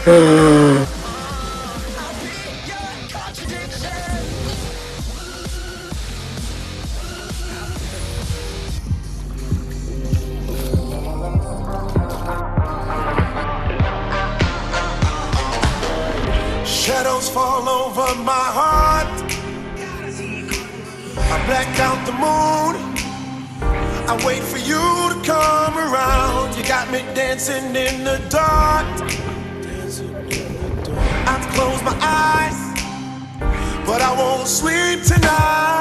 Shadows fall over my heart. I black out the moon. I wait for you to come around. You got me dancing in the dark. I close my eyes, but I won't sleep tonight.